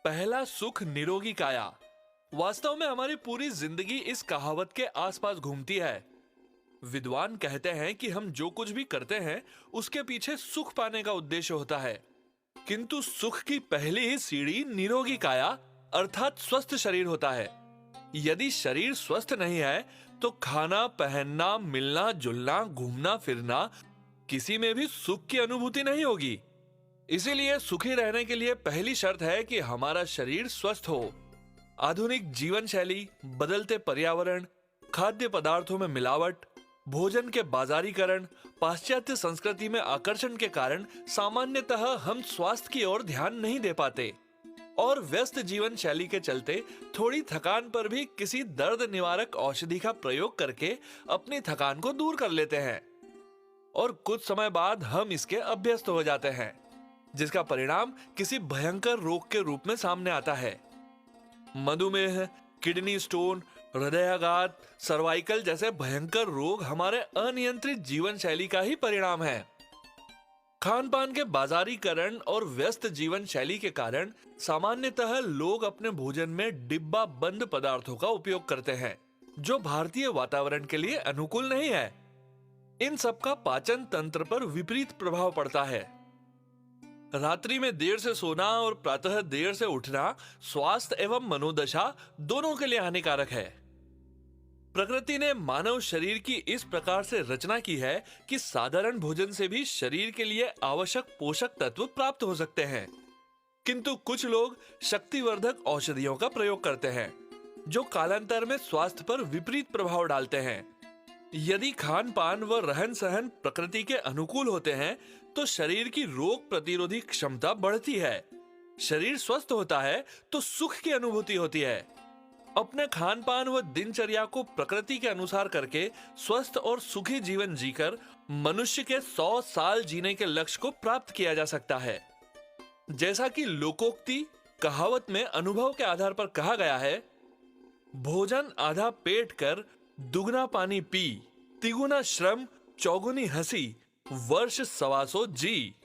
पहला सुख निरोगी काया। वास्तव में हमारी पूरी जिंदगी इस कहावत के आसपास घूमती है। विद्वान कहते हैं कि हम जो कुछ भी करते हैं उसके पीछे सुख पाने का उद्देश्य होता है, किंतु सुख की पहली ही सीढ़ी निरोगी काया अर्थात स्वस्थ शरीर होता है। यदि शरीर स्वस्थ नहीं है तो खाना, पहनना, मिलना जुलना, घूमना फिरना, किसी में भी सुख की अनुभूति नहीं होगी। इसीलिए सुखी रहने के लिए पहली शर्त है कि हमारा शरीर स्वस्थ हो। आधुनिक जीवन शैली, बदलते पर्यावरण, खाद्य पदार्थों में मिलावट, भोजन के बाजारीकरण, पाश्चात्य संस्कृति में आकर्षण के कारण सामान्यतः हम स्वास्थ्य की ओर ध्यान नहीं दे पाते और व्यस्त जीवन शैली के चलते थोड़ी थकान पर भी किसी दर्द निवारक औषधि का प्रयोग करके अपनी थकान को दूर कर लेते हैं और कुछ समय बाद हम इसके अभ्यस्त हो जाते हैं, जिसका परिणाम किसी भयंकर रोग के रूप में सामने आता है। मधुमेह, किडनी स्टोन, हृदयाघात, सर्वाइकल जैसे भयंकर रोग हमारे अनियंत्रित जीवन शैली का ही परिणाम है। खान पान के बाजारीकरण और व्यस्त जीवन शैली के कारण सामान्यतः लोग अपने भोजन में डिब्बा बंद पदार्थों का उपयोग करते हैं, जो भारतीय वातावरण के लिए अनुकूल नहीं है। इन सब का पाचन तंत्र पर विपरीत प्रभाव पड़ता है। रात्रि में देर से सोना और प्रातः देर से उठना स्वास्थ्य एवं मनोदशा दोनों के लिए हानिकारक है। प्रकृति ने मानव शरीर की इस प्रकार से रचना की है कि साधारण भोजन से भी शरीर के लिए आवश्यक पोषक तत्व प्राप्त हो सकते हैं, किंतु कुछ लोग शक्तिवर्धक औषधियों का प्रयोग करते हैं, जो कालांतर में स्वास्थ्य पर विपरीत प्रभाव डालते हैं। यदि खान पान व रहन सहन प्रकृति के अनुकूल होते हैं तो शरीर की रोग प्रतिरोधी क्षमता बढ़ती है, शरीर स्वस्थ होता है तो सुख की अनुभूति होती है। अपने खान पान व दिनचर्या को प्रकृति के अनुसार करके स्वस्थ और सुखी जीवन जीकर मनुष्य के 100 साल जीने के लक्ष्य को प्राप्त किया जा सकता है। जैसा कि लोकोक्ति कहावत में अनुभव के आधार पर कहा गया है, भोजन आधा पेट कर दुगना पानी पी, तिगुना श्रम चौगुनी हंसी, वर्ष 125 जी।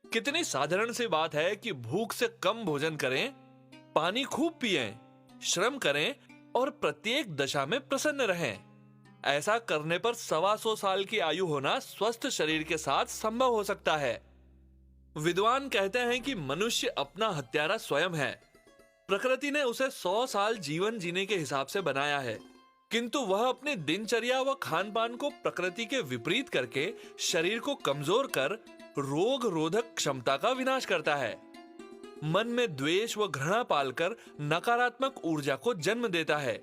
कितनी साधारण सी बात है कि भूख से कम भोजन करें, पानी खूब पिएं, श्रम करें और प्रत्येक दशा में प्रसन्न रहें। ऐसा करने पर 125 साल की आयु होना स्वस्थ शरीर के साथ संभव हो सकता है। विद्वान कहते हैं कि मनुष्य अपना हत्यारा स्वयं है। प्रकृति ने उसे 100 साल जीवन जीने के हिसाब से बनाया है, किंतु वह अपनी दिनचर्या व खान पान को प्रकृति के विपरीत करके शरीर को कमजोर कर रोग रोधक क्षमता का विनाश करता है। मन में द्वेष व घृणा पालकर नकारात्मक ऊर्जा को जन्म देता है,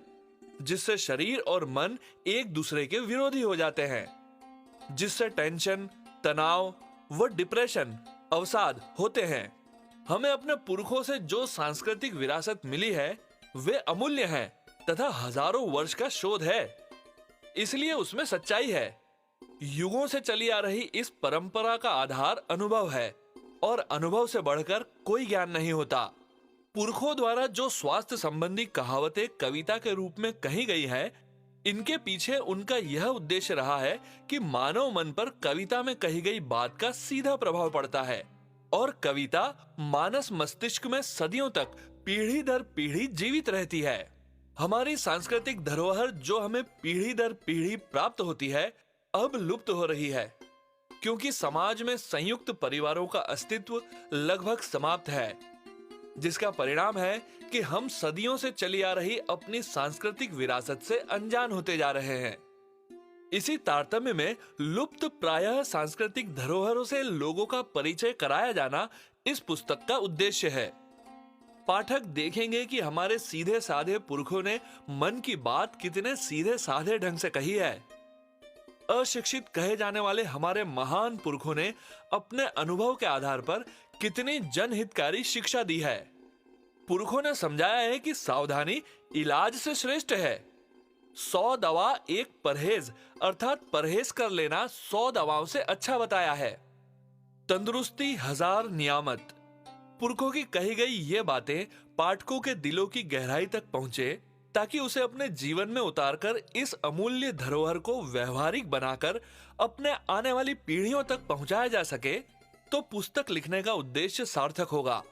जिससे शरीर और मन एक दूसरे के विरोधी हो जाते हैं, जिससे टेंशन, तनाव व डिप्रेशन, अवसाद होते हैं। हमें अपने पुरखों से जो सांस्कृतिक विरासत मिली है वे अमूल्य है तथा हजारों वर्ष का शोध है, इसलिए उसमें सच्चाई है। युगों से चली आ रही इस परंपरा का आधार अनुभव है और अनुभव से बढ़कर कोई ज्ञान नहीं होता। पुरखों द्वारा जो स्वास्थ्य संबंधी कहावतें कविता के रूप में कही गई है, इनके पीछे उनका यह उद्देश्य रहा है कि मानव मन पर कविता में कही गई बात का सीधा प्रभाव पड़ता है और कविता मानस मस्तिष्क में सदियों तक पीढ़ी दर पीढ़ी जीवित रहती है। हमारी सांस्कृतिक धरोहर जो हमें पीढ़ी दर पीढ़ी प्राप्त होती है, अब लुप्त हो रही है, क्योंकि समाज में संयुक्त परिवारों का अस्तित्व लगभग समाप्त है, जिसका परिणाम है कि हम सदियों से चली आ रही अपनी सांस्कृतिक विरासत से अनजान होते जा रहे हैं। इसी तारतम्य में लुप्त प्रायः सांस्कृतिक धरोहरों से लोगों का परिचय कराया जाना इस पुस्तक का उद्देश्य है। पाठक देखेंगे कि हमारे सीधे साधे पुरखों ने मन की बात कितने सीधे साधे ढंग से कही है। अशिक्षित कहे जाने वाले हमारे महान पुरखों ने अपने अनुभव के आधार पर कितनी जनहितकारी शिक्षा दी है। पुरखों ने समझाया है कि सावधानी इलाज से श्रेष्ठ है। 100 दवा एक परहेज अर्थात परहेज कर लेना 100 दवाओं से अच्छा बताया है। तंदुरुस्ती 1000 नियामत। पुरखों की कही गई ये बातें पाठकों के दिलों की गहराई तक पहुंचे, ताकि उसे अपने जीवन में उतारकर इस अमूल्य धरोहर को व्यवहारिक बनाकर अपने आने वाली पीढ़ियों तक पहुंचाया जा सके, तो पुस्तक लिखने का उद्देश्य सार्थक होगा।